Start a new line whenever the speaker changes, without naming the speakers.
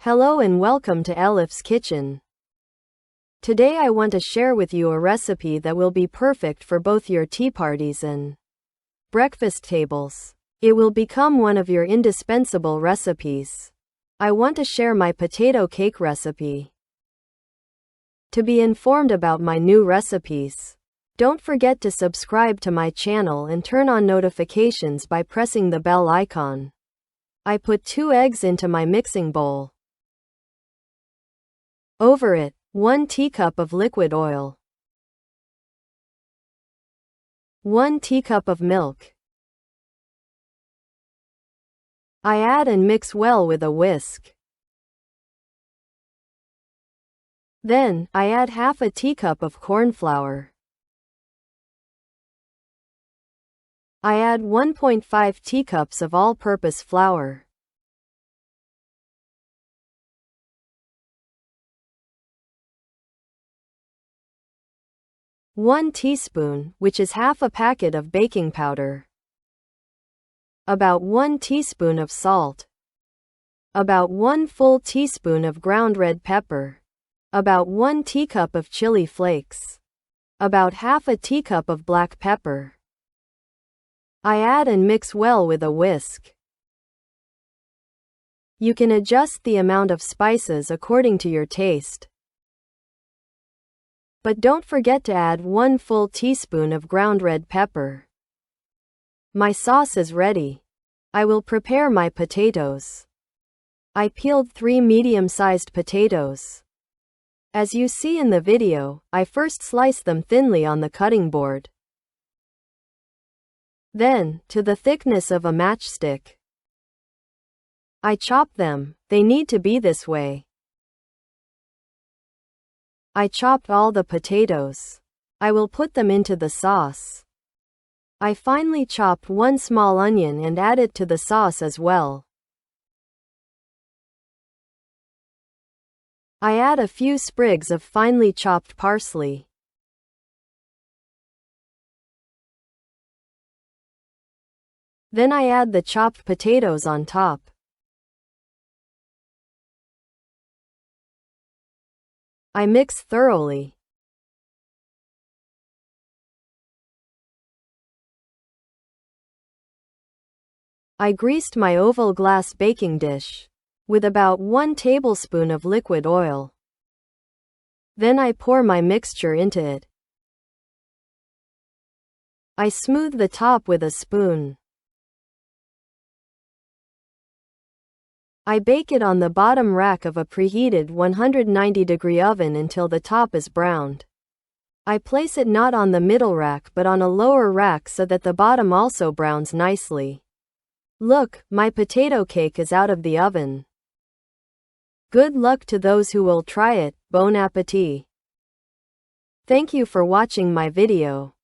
Hello and welcome to Elif's Kitchen. Today I want to share with you a recipe that will be perfect for both your tea parties and breakfast tables. It will become one of your indispensable recipes. I want to share my potato cake recipe. To be informed about my new recipes, don't forget to subscribe to my channel and turn on notifications by pressing the bell icon. I put 2 eggs into my mixing bowl. Over it, 1 teacup of liquid oil, 1 teacup of milk. I add and mix well with a whisk. Then, I add half a teacup of corn flour. I add 1.5 teacups of all-purpose flour. One teaspoon, which is half a packet of baking powder. About 1 teaspoon of salt. About 1 full teaspoon of ground red pepper. About 1 teacup of chili flakes. About half a teacup of black pepper. I add and mix well with a whisk. You can adjust the amount of spices according to your taste. But don't forget to add 1 full teaspoon of ground red pepper. My sauce is ready. I will prepare my potatoes. I peeled 3 medium-sized potatoes. As you see in the video, I first slice them thinly on the cutting board. Then, to the thickness of a matchstick, I chop them. They need to be this way. I chopped all the potatoes. I will put them into the sauce. I finely chopped 1 small onion and add it to the sauce as well. I add a few sprigs of finely chopped parsley. Then I add the chopped potatoes on top. I mix thoroughly. I greased my oval glass baking dish with about 1 tablespoon of liquid oil. Then I pour my mixture into it. I smooth the top with a spoon. I bake it on the bottom rack of a preheated 190-degree oven until the top is browned. I place it not on the middle rack but on a lower rack so that the bottom also browns nicely. Look, my potato cake is out of the oven. Good luck to those who will try it. Bon appétit. Thank you for watching my video.